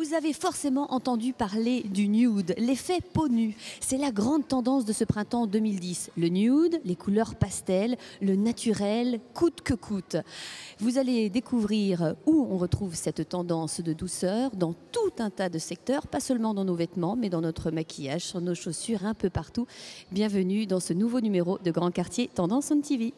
Vous avez forcément entendu parler du nude, l'effet peau nue. C'est la grande tendance de ce printemps 2010. Le nude, les couleurs pastel, le naturel, coûte que coûte. Vous allez découvrir où on retrouve cette tendance de douceur dans tout un tas de secteurs, pas seulement dans nos vêtements, mais dans notre maquillage, sur nos chaussures, un peu partout. Bienvenue dans ce nouveau numéro de Grand Quartier Tendance on TV.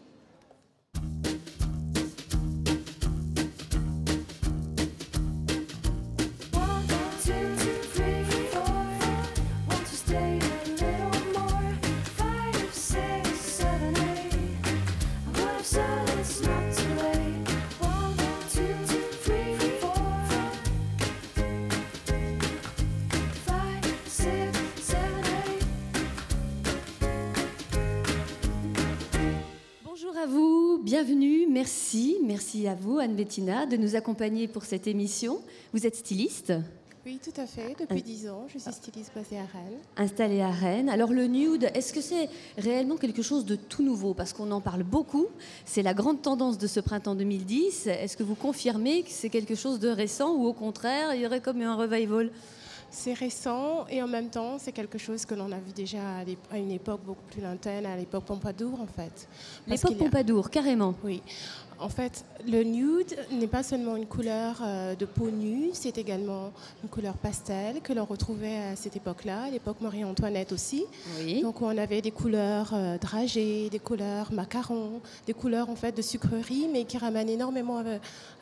Bonjour à vous, bienvenue, merci à vous Anne-Bettina de nous accompagner pour cette émission. Vous êtes styliste ? Oui, tout à fait. Depuis 10 ans, je suis styliste basée à Rennes. Installée à Rennes. Alors le nude, est-ce que c'est réellement quelque chose de tout nouveau? Parce qu'on en parle beaucoup, c'est la grande tendance de ce printemps 2010. Est-ce que vous confirmez que c'est quelque chose de récent ou au contraire, il y aurait comme un revival? C'est récent et en même temps, c'est quelque chose que l'on a vu déjà à une époque beaucoup plus lointaine, à l'époque Pompadour en fait. L'époque Pompadour, carrément. Oui. En fait, le nude n'est pas seulement une couleur de peau nue, c'est également une couleur pastel que l'on retrouvait à cette époque-là, à l'époque Marie-Antoinette aussi. Oui. Donc on avait des couleurs dragées, des couleurs macarons, des couleurs en fait de sucrerie, mais qui ramènent énormément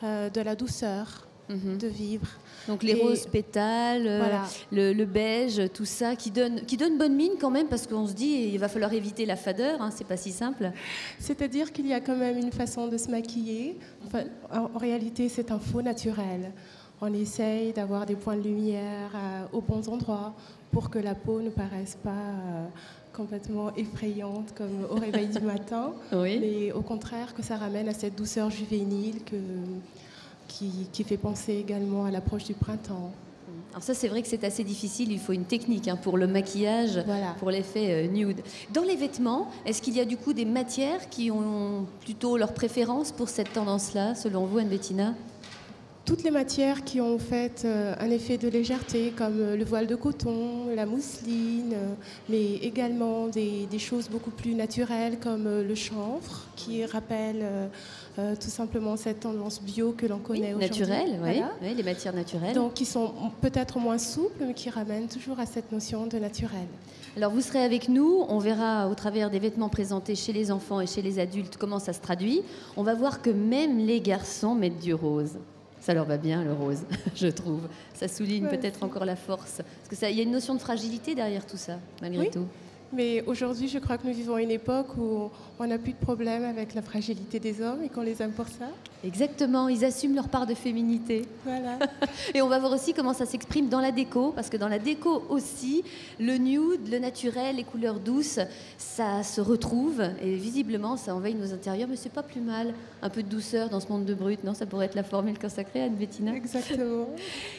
de la douceur de vivre. Donc les roses pétales, voilà. le beige, tout ça, qui donne bonne mine quand même, parce qu'on se dit il va falloir éviter la fadeur, hein, c'est pas si simple. C'est-à-dire qu'il y a quand même une façon de se maquiller. Enfin, en réalité, c'est un faux naturel. On essaye d'avoir des points de lumière aux bons endroits pour que la peau ne paraisse pas complètement effrayante comme au réveil du matin, Oui. mais au contraire que ça ramène à cette douceur juvénile qui fait penser également à l'approche du printemps. Alors ça, c'est vrai que c'est assez difficile, il faut une technique pour le maquillage, voilà. Pour l'effet nude. Dans les vêtements, est-ce qu'il y a du coup des matières qui ont plutôt leur préférence pour cette tendance-là, selon vous, Anne-Bettina ? Toutes les matières qui ont fait un effet de légèreté, comme le voile de coton, la mousseline, mais également des choses beaucoup plus naturelles, comme le chanvre, qui rappelle tout simplement cette tendance bio que l'on connaît aujourd'hui. Naturelle, voilà. Oui, les matières naturelles. Donc, qui sont peut-être moins souples, mais qui ramènent toujours à cette notion de naturel. Alors, vous serez avec nous, on verra au travers des vêtements présentés chez les enfants et chez les adultes comment ça se traduit. On va voir que même les garçons mettent du rose. Ça leur va bien, le rose, je trouve. Ça souligne peut-être encore la force. Parce que il y a une notion de fragilité derrière tout ça, malgré tout. Mais aujourd'hui, je crois que nous vivons une époque où on n'a plus de problème avec la fragilité des hommes et qu'on les aime pour ça. Exactement, ils assument leur part de féminité. Voilà. Et on va voir aussi comment ça s'exprime dans la déco, parce que dans la déco aussi, le nude, le naturel, les couleurs douces, ça se retrouve et visiblement ça envahit nos intérieurs, mais c'est pas plus mal. Un peu de douceur dans ce monde de brut, non? Ça pourrait être la formule consacrée à Anne-Bettina. Exactement.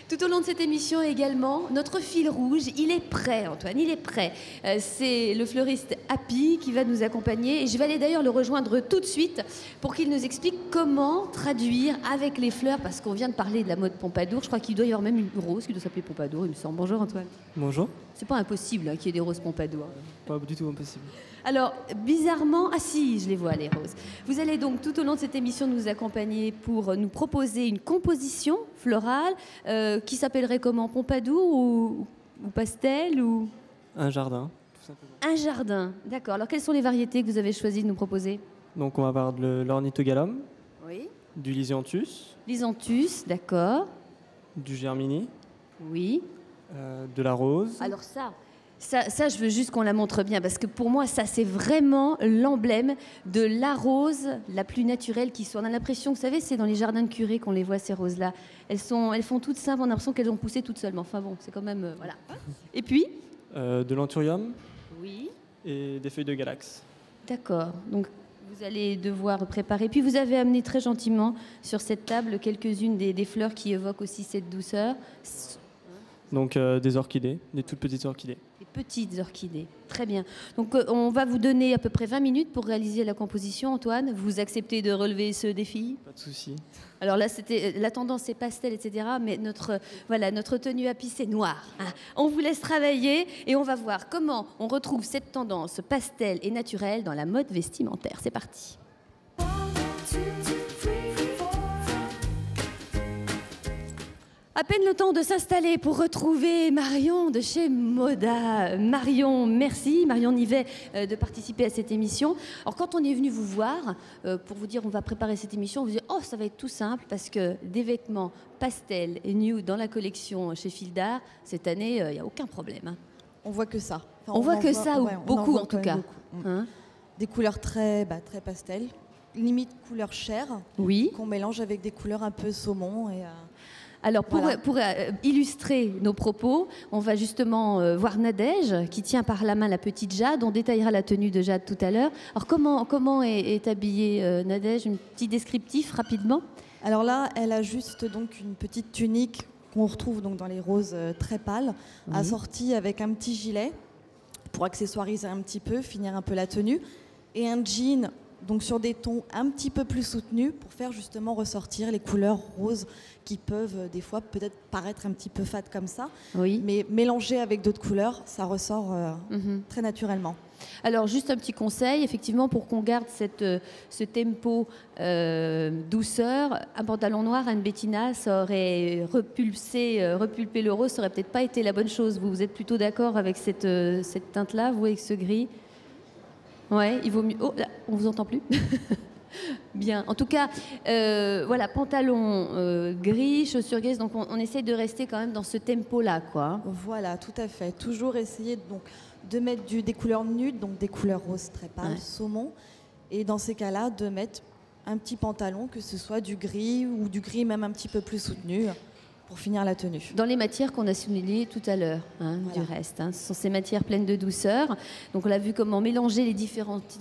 Tout au long de cette émission également, notre fil rouge, il est prêt, Antoine, il est prêt. C'est le fleuriste Happy qui va nous accompagner et je vais aller d'ailleurs le rejoindre tout de suite pour qu'il nous explique comment traduire avec les fleurs, parce qu'on vient de parler de la mode Pompadour. Je crois qu'il doit y avoir même une rose qui doit s'appeler Pompadour, il me semble. Bonjour Antoine. Bonjour. C'est pas impossible qu'il y ait des roses Pompadour. Pas du tout impossible. Alors, bizarrement, ah si, je les vois les roses. Vous allez donc tout au long de cette émission nous accompagner pour nous proposer une composition florale qui s'appellerait comment? Pompadour ou pastel ou... Un jardin, tout simplement. Un jardin, d'accord. Alors, quelles sont les variétés que vous avez choisi de nous proposer? Donc on va avoir de l'ornithogalum, Oui. du lysianthus, Lysanthus, d'accord. du germini, Oui. de la rose. Alors ça, je veux juste qu'on la montre bien, parce que pour moi, ça, c'est vraiment l'emblème de la rose la plus naturelle qui soit. On a l'impression, vous savez, c'est dans les jardins de curés qu'on les voit, ces roses-là. Elles font toutes simples, on a l'impression qu'elles ont poussé toutes seules. Mais enfin bon, c'est quand même... voilà. Et puis De l'anthurium Oui. et des feuilles de galax. D'accord. Donc, vous allez devoir préparer. Puis, vous avez amené très gentiment sur cette table quelques-unes des fleurs qui évoquent aussi cette douceur. Donc des orchidées, des toutes petites orchidées. Des petites orchidées. Très bien. Donc on va vous donner à peu près 20 minutes pour réaliser la composition, Antoine. Vous acceptez de relever ce défi? Pas de souci. Alors là, c'était la tendance, c'est pastel, etc. Mais notre tenue à pisser noire. Hein. On vous laisse travailler et on va voir comment on retrouve cette tendance pastel et naturelle dans la mode vestimentaire. C'est parti. À peine le temps de s'installer pour retrouver Marion de chez Moda. Marion, merci. Marion Nivet de participer à cette émission. Alors quand on est venu vous voir, pour vous dire on va préparer cette émission, on vous dit oh ça va être tout simple parce que des vêtements pastel et nude dans la collection chez Fil d'Art, cette année, il n'y a aucun problème. Hein. On voit que ça. Enfin, on voit que ça, ou ouais, beaucoup en tout cas. Beaucoup. Hein? Des couleurs très pastel, limite couleur chair, oui. Qu'on mélange avec des couleurs un peu saumon. Et, alors pour voilà. illustrer nos propos, on va justement voir Nadège qui tient par la main la petite Jade. On détaillera la tenue de Jade tout à l'heure. Alors comment est habillée Nadège? Un petit descriptif rapidement. Alors là, elle a juste donc une petite tunique qu'on retrouve donc dans les roses très pâles, oui. Assortie avec un petit gilet pour accessoiriser un petit peu, finir un peu la tenue, et un jean donc sur des tons un petit peu plus soutenus pour faire justement ressortir les couleurs roses qui peuvent des fois peut-être paraître un petit peu fades comme ça, oui. Mais mélangées avec d'autres couleurs, ça ressort très naturellement. Alors juste un petit conseil, effectivement, pour qu'on garde ce tempo douceur, un pantalon noir, une bettina, ça aurait repulpé le rose, ça aurait peut-être pas été la bonne chose. Vous êtes plutôt d'accord avec cette teinte-là, vous, avec ce gris? Ouais, il vaut mieux. Oh, là, on vous entend plus. Bien. En tout cas, voilà, pantalon gris, chaussures grises. Donc, on essaie de rester quand même dans ce tempo-là, quoi. Voilà, tout à fait. Toujours essayer donc de mettre des couleurs nudes, donc des couleurs roses très pâles, ouais. Saumon. Et dans ces cas-là, de mettre un petit pantalon, que ce soit du gris ou du gris même un petit peu plus soutenu, pour finir la tenue. Dans les matières qu'on a soulignées tout à l'heure, hein, voilà. Du reste. Hein. Ce sont ces matières pleines de douceur. Donc on a vu comment mélanger les différentes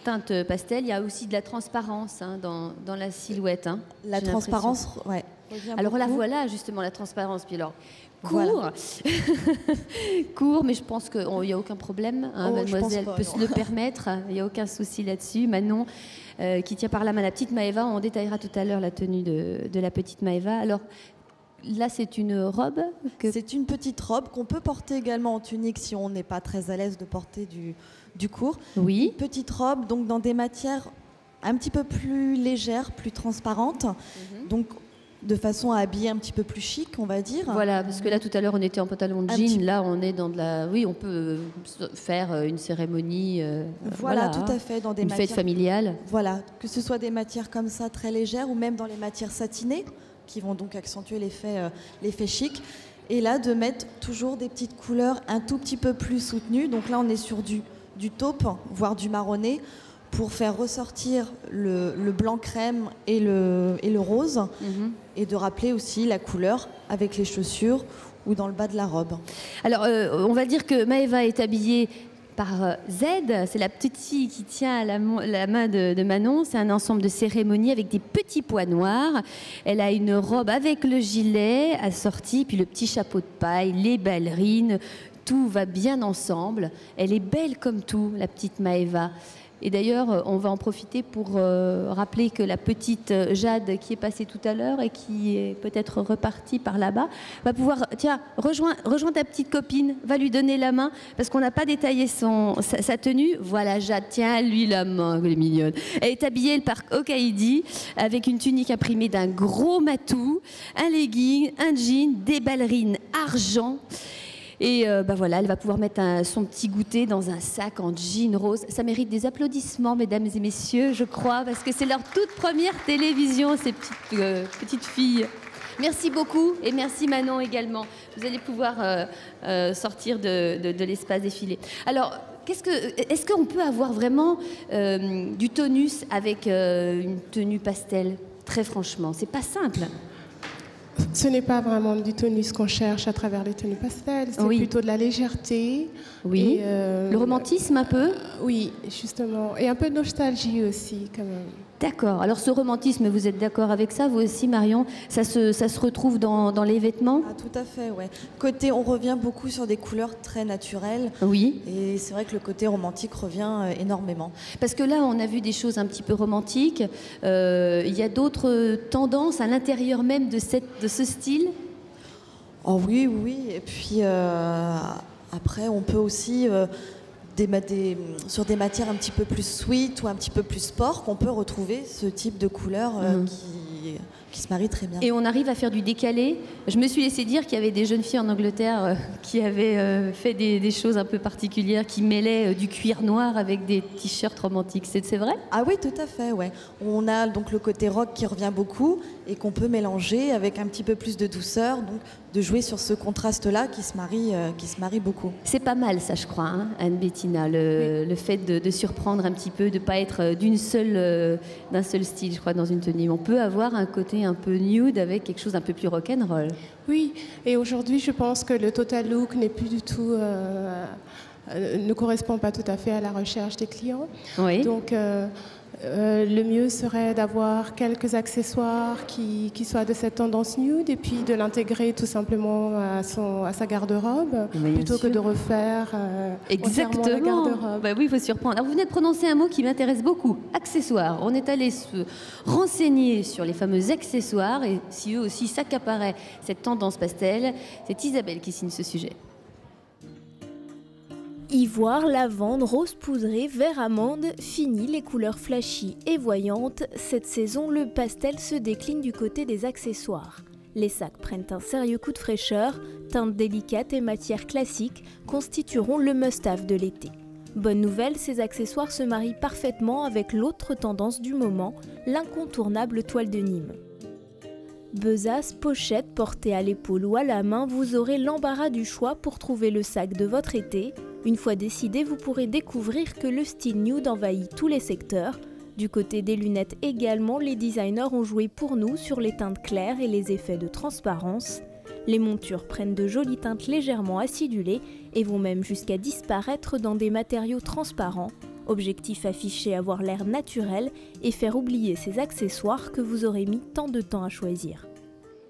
teintes pastel. Il y a aussi de la transparence hein, dans la silhouette. Hein, la transparence, ouais. Alors là, voilà justement la transparence. Puis alors, court, court, mais je pense qu'il n'y a aucun problème. Hein, mademoiselle peut se le permettre. Il n'y a aucun souci là-dessus. Manon, qui tient par la main la petite Maëva. On détaillera tout à l'heure la tenue de la petite Maëva. Alors, là, c'est une robe C'est une petite robe qu'on peut porter également en tunique si on n'est pas très à l'aise de porter du court. Oui. Une petite robe donc dans des matières un petit peu plus légères, plus transparentes. Donc de façon à habiller un petit peu plus chic, on va dire. Voilà, parce que là, tout à l'heure, on était en pantalon de jean. Là, on est dans de la... Oui, on peut faire une cérémonie... voilà, tout à fait. Dans des fête familiale. Voilà, que ce soit des matières comme ça, très légères, ou même dans les matières satinées, qui vont donc accentuer l'effet chic. Et là, de mettre toujours des petites couleurs un tout petit peu plus soutenues. Donc là, on est sur du taupe, voire du marronné, pour faire ressortir le blanc crème et le rose, et de rappeler aussi la couleur avec les chaussures ou dans le bas de la robe. Alors, on va dire que Maëva est habillée par Z, c'est la petite fille qui tient la main de Manon. C'est un ensemble de cérémonie avec des petits pois noirs. Elle a une robe avec le gilet assorti, puis le petit chapeau de paille, les ballerines. Tout va bien ensemble. Elle est belle comme tout, la petite Maëva. Et d'ailleurs, on va en profiter pour rappeler que la petite Jade qui est passée tout à l'heure et qui est peut-être repartie par là-bas, va pouvoir, tiens, rejoins ta petite copine, va lui donner la main, parce qu'on n'a pas détaillé sa tenue. Voilà, Jade, tiens, lui la main, elle est mignonne. Elle est habillée par Okaïdi, avec une tunique imprimée d'un gros matou, un legging, un jean, des ballerines argent. Et voilà, elle va pouvoir mettre son petit goûter dans un sac en jean rose. Ça mérite des applaudissements, mesdames et messieurs, je crois, parce que c'est leur toute première télévision, ces petites filles. Merci beaucoup et merci Manon également. Vous allez pouvoir sortir de l'espace défilé. Alors, est-ce qu'on peut avoir vraiment du tonus avec une tenue pastel? Très franchement, c'est pas simple. Ce n'est pas vraiment du tonus qu'on cherche à travers les tenues pastel, c'est plutôt de la légèreté. Oui, et, le romantisme un peu. Oui, justement. Et un peu de nostalgie aussi, quand même. D'accord. Alors ce romantisme, vous êtes d'accord avec ça? Vous aussi, Marion? Ça se retrouve dans les vêtements? Ah, tout à fait, ouais. On revient beaucoup sur des couleurs très naturelles. Oui. Et c'est vrai que le côté romantique revient énormément. Parce que là, on a vu des choses un petit peu romantiques. Il y a d'autres tendances à l'intérieur même de ce style? Oh oui, oui. Et puis après, on peut aussi... sur des matières un petit peu plus sweet ou un petit peu plus sport, qu'on peut retrouver ce type de couleur qui se marie très bien. Et on arrive à faire du décalé. Je me suis laissé dire qu'il y avait des jeunes filles en Angleterre qui avaient fait des choses un peu particulières, qui mêlaient du cuir noir avec des t-shirts romantiques. C'est vrai? Ah oui, tout à fait, ouais. On a donc le côté rock qui revient beaucoup et qu'on peut mélanger avec un petit peu plus de douceur, donc de jouer sur ce contraste-là qui se marie beaucoup. C'est pas mal, ça, je crois, hein, Anne-Bettina, le fait de surprendre un petit peu, de ne pas être d'un seul style, je crois, dans une tenue. On peut avoir un côté un peu nude avec quelque chose un peu plus rock'n'roll. Oui, et aujourd'hui, je pense que le total look n'est plus du tout... ne correspond pas tout à fait à la recherche des clients. Oui. Donc, le mieux serait d'avoir quelques accessoires qui soient de cette tendance nude et puis de l'intégrer tout simplement à sa garde-robe plutôt que de refaire entièrement la garde-robe. Bah oui, il faut surprendre. Alors, vous venez de prononcer un mot qui m'intéresse beaucoup, accessoires. On est allé se renseigner sur les fameux accessoires et si eux aussi s'accaparaient cette tendance pastel. C'est Isabelle qui signe ce sujet. Ivoire, lavande, rose poudré, vert amande, fini les couleurs flashy et voyantes. Cette saison, le pastel se décline du côté des accessoires. Les sacs prennent un sérieux coup de fraîcheur, teintes délicates et matières classiques constitueront le must-have de l'été. Bonne nouvelle, ces accessoires se marient parfaitement avec l'autre tendance du moment, l'incontournable toile de Nîmes. Besace, pochette, portée à l'épaule ou à la main, vous aurez l'embarras du choix pour trouver le sac de votre été. Une fois décidé, vous pourrez découvrir que le style nude envahit tous les secteurs. Du côté des lunettes également, les designers ont joué pour nous sur les teintes claires et les effets de transparence. Les montures prennent de jolies teintes légèrement acidulées et vont même jusqu'à disparaître dans des matériaux transparents. Objectif affiché, avoir l'air naturel et faire oublier ces accessoires que vous aurez mis tant de temps à choisir.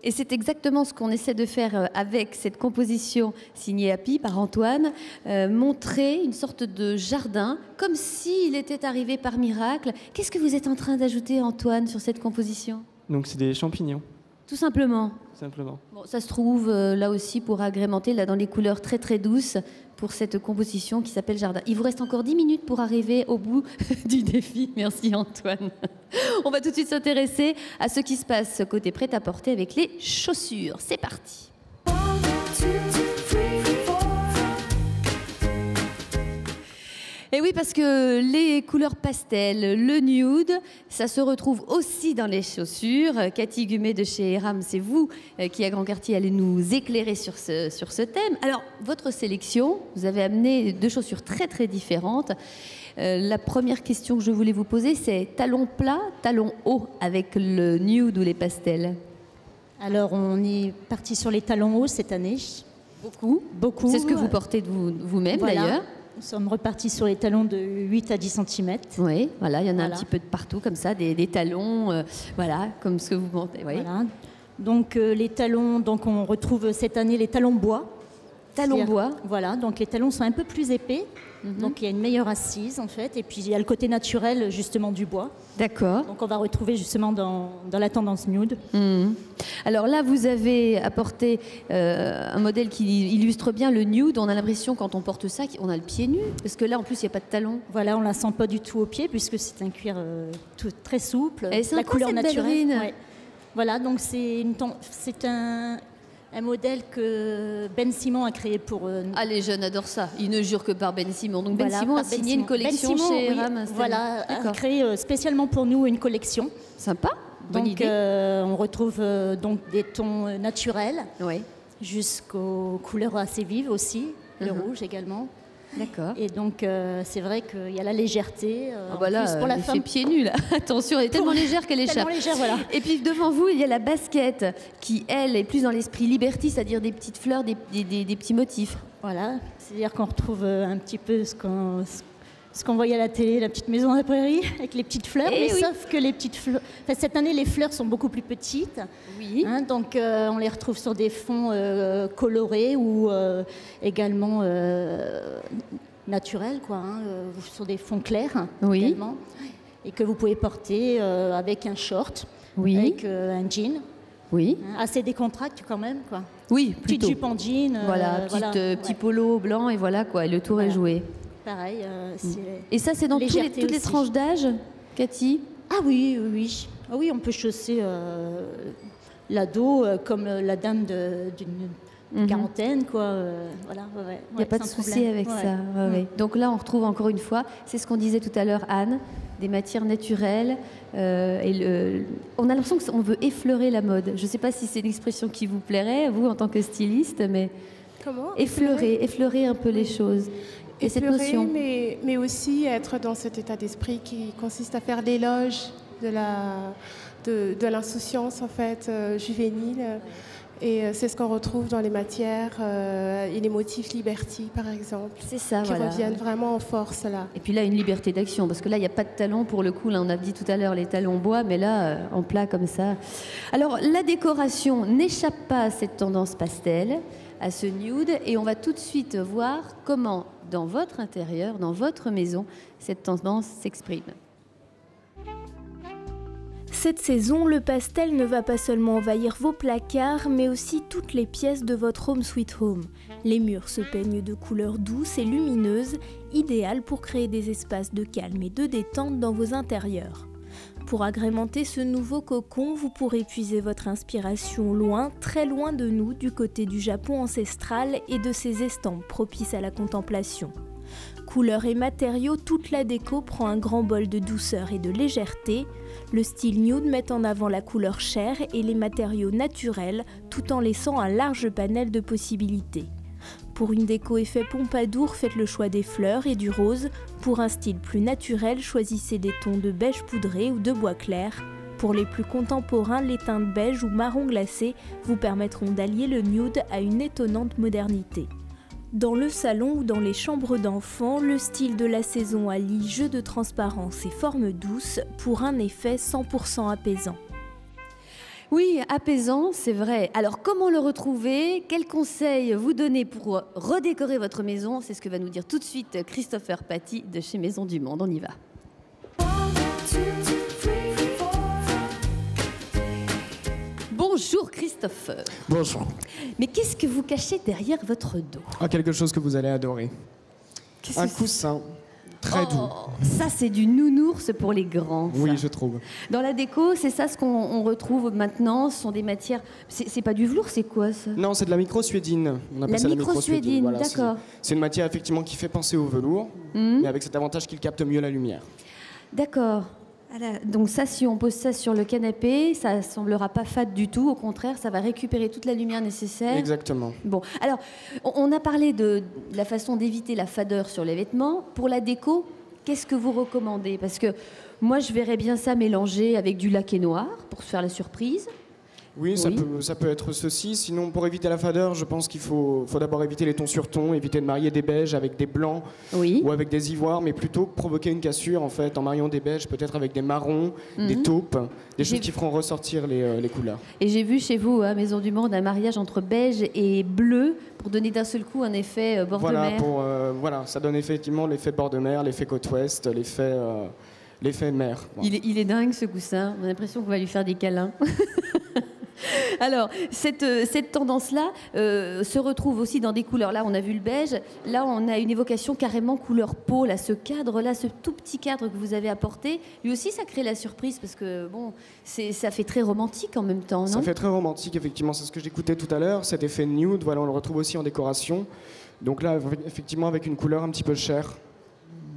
Et c'est exactement ce qu'on essaie de faire avec cette composition signée Happy par Antoine, montrer une sorte de jardin, comme s'il était arrivé par miracle. Qu'est-ce que vous êtes en train d'ajouter, Antoine, sur cette composition? Donc c'est des champignons, Tout simplement. simplement. Bon, ça se trouve là aussi pour agrémenter, là dans les couleurs très très douces, pour cette composition qui s'appelle Jardin. Il vous reste encore 10 minutes pour arriver au bout du défi. Merci Antoine. On va tout de suite s'intéresser à ce qui se passe côté prêt-à-porter avec les chaussures. C'est parti. Et oui, parce que les couleurs pastel, le nude, ça se retrouve aussi dans les chaussures. Cathy Gumet de chez Eram, c'est vous qui, à Grand Quartier, allez nous éclairer sur ce thème. Alors, votre sélection, vous avez amené 2 chaussures très, très différentes. La première question que je voulais vous poser, c'est talons plats, talons hauts avec le nude ou les pastels? Alors, on est parti sur les talons hauts cette année. Beaucoup. Beaucoup. C'est ce que vous portez de vous-même, Voilà. d'ailleurs. Nous sommes repartis sur les talons de 8 à 10 cm. Oui, voilà, il y en a un Voilà. petit peu de partout, comme ça, des talons, voilà, comme ce que vous montez. Oui. Voilà. Donc, les talons, donc on retrouve cette année les talons bois. Talons C'est-à-dire- bois. Voilà, donc les talons sont un peu plus épais. Donc, il y a une meilleure assise, en fait. Et puis, il y a le côté naturel, justement, du bois. D'accord. Donc, on va retrouver, justement, dans la tendance nude. Mhm. Alors là, vous avez apporté un modèle qui illustre bien le nude. On a l'impression, quand on porte ça, qu'on a le pied nu. Parce que là, en plus, il n'y a pas de talons. Voilà, on la sent pas du tout au pied, puisque c'est un cuir très souple. Elle est sympa, la couleur cette naturelle. ballerine. Ouais. Voilà, donc c'est un modèle que Ben Simon a créé pour... Ah, les jeunes adorent ça. Ils ne jurent que par Ben Simon. Donc Ben voilà, Simon a par Ben signé Simon. une collection Ben Simon, chez oui, Ram. voilà, a D'accord. créé spécialement pour nous une collection. Sympa. Bonne Donc idée. on retrouve donc des tons naturels Oui. jusqu'aux couleurs assez vives aussi, le Mhm. rouge également. D'accord. Et donc c'est vrai qu'il y a la légèreté. Ah bah là, en plus, pour la elle femme, fait pieds nus là. Attention, elle est tellement légère qu'elle échappe. tellement légère, voilà. Et puis devant vous, il y a la basket qui, elle, est plus dans l'esprit liberty, c'est-à-dire des petites fleurs, des petits motifs. Voilà, c'est-à-dire qu'on retrouve un petit peu ce qu'on voyait à la télé, la petite maison à la prairie, avec les petites fleurs. Eh Mais oui. sauf que les petites fleurs... Enfin, cette année, les fleurs sont beaucoup plus petites. Oui. Hein, donc, on les retrouve sur des fonds colorés ou également naturels, quoi, hein, ou sur des fonds clairs Oui. également. Et que vous pouvez porter avec un short, Oui. avec un jean. Oui. Hein, assez décontracté quand même, quoi. Oui, Petite plutôt. jupe en jean. Voilà, petit polo blanc et voilà quoi, et le tour est Voilà. joué. Pareil. C'est... Et ça, c'est dans Légèreté toutes les aussi. tranches d'âge, Cathy? Ah oui, oui, oui. Ah oui, on peut chausser l'ado comme la dame d'une quarantaine, quoi. Voilà, ouais, Il n'y a pas de sans souci problème. avec Ouais. ça. Ouais, ouais. Donc là, on retrouve encore une fois, c'est ce qu'on disait tout à l'heure, Anne, des matières naturelles. On a l'impression qu'on veut effleurer la mode. Je ne sais pas si c'est une expression qui vous plairait, vous, en tant que styliste, mais Comment? effleurer un peu les choses. Et cette Effleurer, notion. mais aussi être dans cet état d'esprit qui consiste à faire l'éloge de l'insouciance en fait juvénile. Et c'est ce qu'on retrouve dans les matières et les motifs Liberty par exemple, C'est ça, qui voilà. reviennent vraiment en force là. Et puis là, une liberté d'action, parce que là, il n'y a pas de talons pour le coup. Là, on a dit tout à l'heure les talons bois, mais là, en plat comme ça. Alors, la décoration n'échappe pas à cette tendance pastel, à ce nude, et on va tout de suite voir comment, dans votre intérieur, dans votre maison, cette tendance s'exprime. Cette saison, le pastel ne va pas seulement envahir vos placards, mais aussi toutes les pièces de votre home sweet home. Les murs se peignent de couleurs douces et lumineuses, idéales pour créer des espaces de calme et de détente dans vos intérieurs. Pour agrémenter ce nouveau cocon, vous pourrez puiser votre inspiration loin, très loin de nous, du côté du Japon ancestral et de ses estampes propices à la contemplation. Couleurs et matériaux, toute la déco prend un grand bol de douceur et de légèreté. Le style nude met en avant la couleur chair et les matériaux naturels, tout en laissant un large panel de possibilités. Pour une déco effet Pompadour, faites le choix des fleurs et du rose. Pour un style plus naturel, choisissez des tons de beige poudré ou de bois clair. Pour les plus contemporains, les teintes beige ou marron glacé vous permettront d'allier le nude à une étonnante modernité. Dans le salon ou dans les chambres d'enfants, le style de la saison allie jeu de transparence et forme douce pour un effet 100% apaisant. Oui, apaisant, c'est vrai. Alors, comment le retrouver? Quels conseils vous donner pour redécorer votre maison? C'est ce que va nous dire tout de suite Christopher Paty de chez Maison du Monde. On y va. Bonjour Christopher. Bonjour. Mais qu'est-ce que vous cachez derrière votre dos? Ah, quelque chose que vous allez adorer. Qu'est-ce Un que c'est? coussin très doux. Ça, c'est du nounours pour les grands. ça. Oui, je trouve. Dans la déco, c'est ça ce qu'on retrouve maintenant. Ce sont des matières. C'est pas du velours, c'est quoi ça? Non, c'est de la micro-suédine. On appelle La ça micro-suédine, Voilà, d'accord. c'est une matière effectivement qui fait penser au velours, mais avec cet avantage qu'il capte mieux la lumière. D'accord. Voilà. Donc ça, si on pose ça sur le canapé, ça semblera pas fade du tout. Au contraire, ça va récupérer toute la lumière nécessaire. Exactement. Bon, alors, on a parlé de la façon d'éviter la fadeur sur les vêtements. Pour la déco, qu'est-ce que vous recommandez? Parce que moi, je verrais bien ça mélangé avec du laqué noir pour se faire la surprise. Oui, Oui. ça peut être ceci. Sinon, pour éviter la fadeur, je pense qu'il faut d'abord éviter les tons sur tons, éviter de marier des beiges avec des blancs Oui. ou avec des ivoires, mais plutôt provoquer une cassure en fait en mariant des beiges, peut-être avec des marrons, des taupes, des J'ai- choses qui feront ressortir les couleurs. Et j'ai vu chez vous, à Maison du Monde, un mariage entre beige et bleu pour donner d'un seul coup un effet bord de mer. Voilà, ça donne effectivement l'effet bord de mer, l'effet côte ouest, l'effet mer. Voilà. Il est dingue ce coussin. On a l'impression qu'on va lui faire des câlins. Alors, cette tendance-là se retrouve aussi dans des couleurs. Là, on a vu le beige. Là, on a une évocation carrément couleur peau. Là, ce cadre-là, ce tout petit cadre que vous avez apporté, lui aussi, ça crée la surprise parce que, bon, ça fait très romantique en même temps, non? Ça fait très romantique, effectivement. C'est ce que j'écoutais tout à l'heure. Cet effet nude, voilà, on le retrouve aussi en décoration. Donc là, effectivement, avec une couleur un petit peu chère.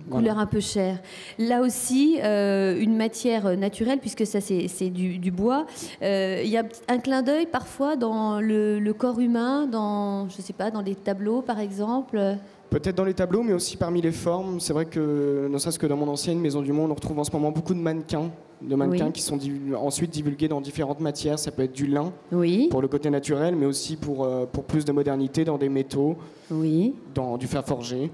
Couleur un peu chère. Là aussi, une matière naturelle, puisque ça c'est du bois. Il y a un clin d'œil parfois dans le corps humain, je sais pas, dans les tableaux par exemple. Peut-être dans les tableaux, mais aussi parmi les formes. C'est vrai que, ne serait-ce que dans mon ancienne Maison du Monde, on retrouve en ce moment beaucoup de mannequins Oui. qui sont ensuite divulgués dans différentes matières. Ça peut être du lin Oui, pour le côté naturel, mais aussi pour plus de modernité dans des métaux, oui. dans du fer forgé.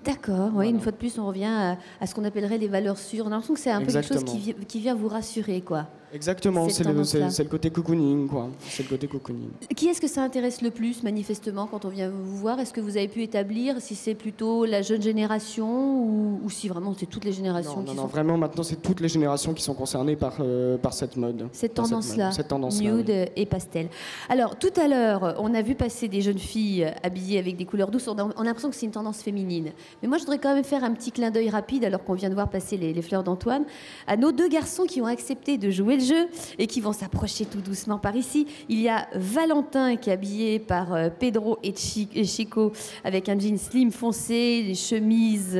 D'accord, oui, une fois de plus, on revient à ce qu'on appellerait les valeurs sûres. On a l'impression que c'est un peu quelque chose qui vient vous rassurer, quoi. Exactement, c'est le côté cocooning, quoi. C'est le côté cocooning. Qui est-ce que ça intéresse le plus, manifestement, quand on vient vous voir? Est-ce que vous avez pu établir si c'est plutôt la jeune génération ou si vraiment c'est toutes les générations qui sont... Non, vraiment, maintenant, c'est toutes les générations qui sont concernées par cette mode. Cette tendance-là, nude et pastel. Alors, tout à l'heure, on a vu passer des jeunes filles habillées avec des couleurs douces. On a l'impression que c'est une tendance féminine. Mais moi, je voudrais quand même faire un petit clin d'œil rapide, alors qu'on vient de voir passer les fleurs d'Antoine, à nos 2 garçons qui ont accepté de jouer le jeu et qui vont s'approcher tout doucement par ici. Il y a Valentin qui est habillé par Pedro et Chico avec un jean slim foncé, des chemises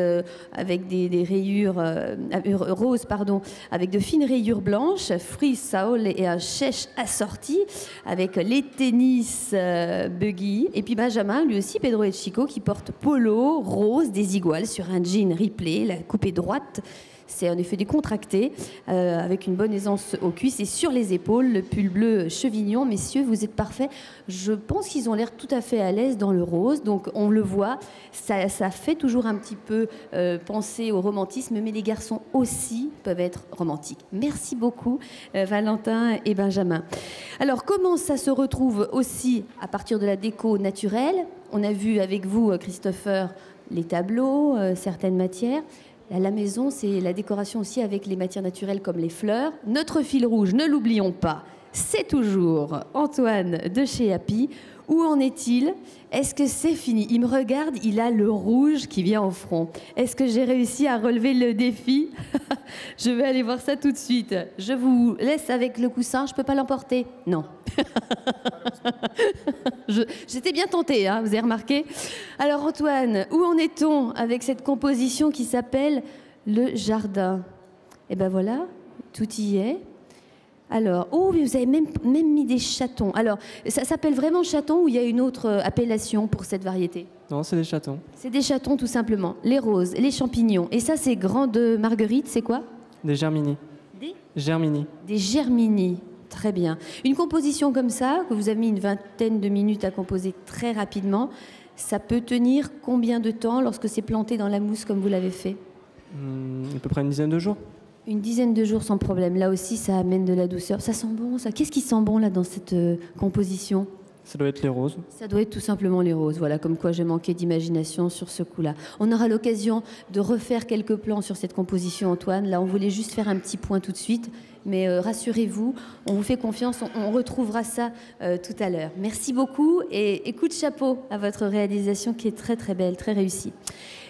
avec des rayures roses, avec de fines rayures blanches, free Saul et un chèche assorti avec les tennis buggy. Et puis Benjamin, lui aussi, Pedro et Chico, qui porte polo rose, des iguales sur un jean Ripley, la coupe est droite. C'est en effet décontracté, avec une bonne aisance aux cuisses et sur les épaules, le pull bleu chevignon. Messieurs, vous êtes parfaits. Je pense qu'ils ont l'air tout à fait à l'aise dans le rose, donc on le voit. Ça fait toujours un petit peu penser au romantisme, mais les garçons aussi peuvent être romantiques. Merci beaucoup, Valentin et Benjamin. Alors, comment ça se retrouve aussi à partir de la déco naturelle? On a vu avec vous, Christopher, les tableaux, certaines matières. À la maison, c'est la décoration aussi avec les matières naturelles comme les fleurs. Notre fil rouge, ne l'oublions pas, c'est toujours Antoine de chez Happy. Où en est-il? Est-ce que c'est fini? Il me regarde, il a le rouge qui vient au front. Est-ce que j'ai réussi à relever le défi? Je vais aller voir ça tout de suite. Je vous laisse avec le coussin, je ne peux pas l'emporter? Non. J'étais bien tentée, hein, vous avez remarqué. Alors Antoine, où en est-on avec cette composition qui s'appelle Le Jardin? Eh ben voilà, tout y est. Alors, oh, mais vous avez même mis des chatons. Alors, ça s'appelle vraiment chaton ou il y a une autre appellation pour cette variété? Non, c'est des chatons. C'est des chatons tout simplement. Les roses, les champignons. Et ça, c'est grande marguerite, c'est quoi? Des germini. Des germini. Des germini. Très bien. Une composition comme ça, que vous avez mis une vingtaine de minutes à composer très rapidement, ça peut tenir combien de temps lorsque c'est planté dans la mousse comme vous l'avez fait? À peu près une dizaine de jours. Une dizaine de jours sans problème. Là aussi, ça amène de la douceur. Ça sent bon, ça. Qu'est-ce qui sent bon là dans cette composition? Ça doit être les roses. Ça doit être tout simplement les roses. Voilà, comme quoi j'ai manqué d'imagination sur ce coup-là. On aura l'occasion de refaire quelques plans sur cette composition, Antoine. Là, on voulait juste faire un petit point tout de suite. Mais rassurez-vous, on vous fait confiance. On retrouvera ça tout à l'heure. Merci beaucoup et coup de chapeau à votre réalisation qui est très très belle, très réussie.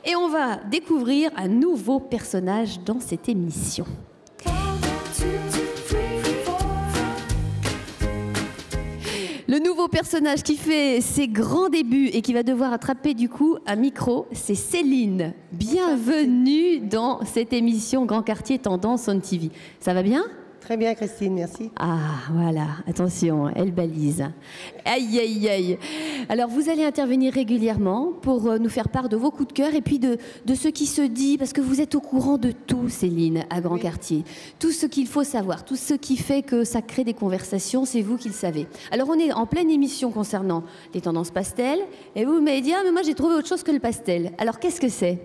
Et on va découvrir un nouveau personnage dans cette émission. Le nouveau personnage qui fait ses grands débuts et qui va devoir attraper du coup un micro, c'est Céline. Bienvenue dans cette émission Grand Quartier Tendance on TV. Ça va bien ? Très bien, Christine, merci. Ah, voilà, attention, elle balise. Aïe, aïe, aïe. Alors, vous allez intervenir régulièrement pour nous faire part de vos coups de cœur et puis de ce qui se dit, parce que vous êtes au courant de tout, Céline, à Grand Quartier. Tout ce qu'il faut savoir, tout ce qui fait que ça crée des conversations, c'est vous qui le savez. Alors, on est en pleine émission concernant les tendances pastel, et vous m'avez dit, ah, mais moi, j'ai trouvé autre chose que le pastel. Alors, qu'est-ce que c'est ?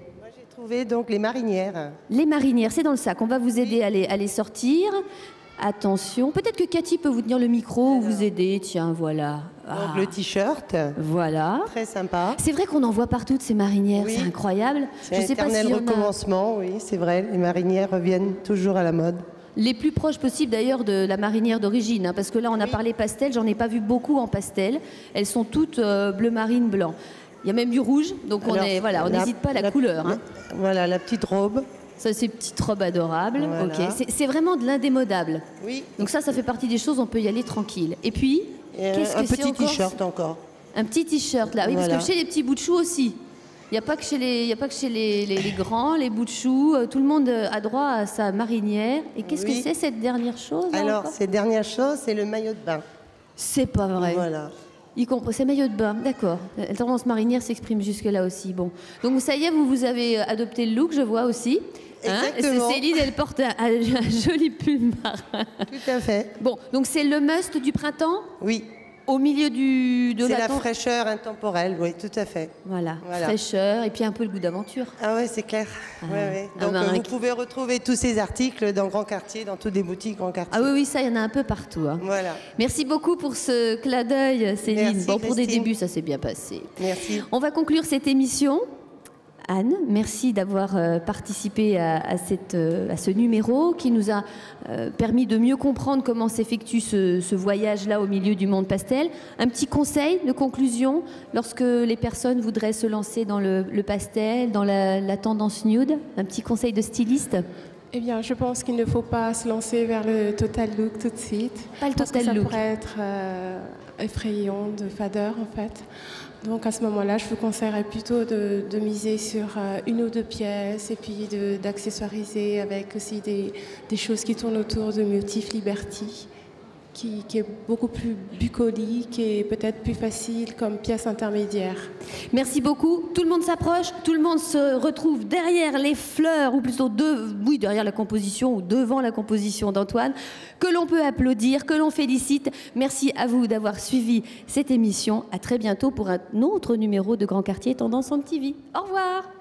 Trouvé donc les marinières. Les marinières, c'est dans le sac. On va vous aider à les sortir. Attention, peut-être que Cathy peut vous tenir le micro ou vous aider. Tiens, voilà. Donc le t-shirt. Voilà. Très sympa. C'est vrai qu'on en voit partout de ces marinières. Oui. C'est incroyable. C'est un éternel recommencement, oui, c'est vrai. Les marinières reviennent toujours à la mode. Les plus proches possibles d'ailleurs de la marinière d'origine, hein, parce que là on a parlé pastel, j'en ai pas vu beaucoup en pastel. Elles sont toutes bleu marine, blanc. Il y a même du rouge, donc on n'hésite pas à la couleur. Hein. Voilà, la petite robe. Ça, c'est une petite robe adorable. Voilà. Okay. C'est vraiment de l'indémodable. Oui. Donc ça fait partie des choses, on peut y aller tranquille. Et puis, qu'est-ce que c'est un petit t-shirt encore. Un petit t-shirt, là. Oui, voilà. Parce que chez les petits bouts de choux aussi. Il n'y a pas que chez les grands, les bouts de choux. Tout le monde a droit à sa marinière. Et qu'est-ce que c'est, cette dernière chose? Alors, cette dernière chose, c'est le maillot de bain. C'est pas vrai. Voilà. C'est maillot de bain, d'accord. La tendance marinière s'exprime jusque-là aussi. Bon. Donc ça y est, vous avez adopté le look, je vois aussi. Exactement. Céline, elle porte un joli pull marin. Tout à fait. Bon, donc c'est le must du printemps? Oui. au milieu de C'est la la fraîcheur intemporelle, oui, tout à fait. Voilà, fraîcheur et puis un peu le goût d'aventure. Ah ouais, c'est clair. Ouais, ouais. Donc vous pouvez retrouver tous ces articles dans Grand Quartier, dans toutes les boutiques Grand Quartier. Ah oui, oui, ça, il y en a un peu partout. Hein. Voilà. Merci beaucoup pour ce clin d'œil, Céline. Merci, bon, pour des Christine. débuts, ça s'est bien passé. Merci. On va conclure cette émission. Anne, merci d'avoir participé à ce numéro qui nous a permis de mieux comprendre comment s'effectue ce voyage-là au milieu du monde pastel. Un petit conseil de conclusion lorsque les personnes voudraient se lancer dans le pastel, dans la tendance nude, un petit conseil de styliste? Eh bien, je pense qu'il ne faut pas se lancer vers le total look tout de suite. Pas le parce que total ça look. pourrait être effrayant, de fadeur en fait. Donc à ce moment-là, je vous conseillerais plutôt de miser sur une ou deux pièces et puis d'accessoiriser avec aussi des choses qui tournent autour de motifs Liberty, qui est beaucoup plus bucolique et peut-être plus facile comme pièce intermédiaire. Merci beaucoup. Tout le monde s'approche, tout le monde se retrouve derrière les fleurs, ou plutôt derrière la composition ou devant la composition d'Antoine, que l'on peut applaudir, que l'on félicite. Merci à vous d'avoir suivi cette émission. À très bientôt pour un autre numéro de Grand Quartier Tendance en TV. Au revoir.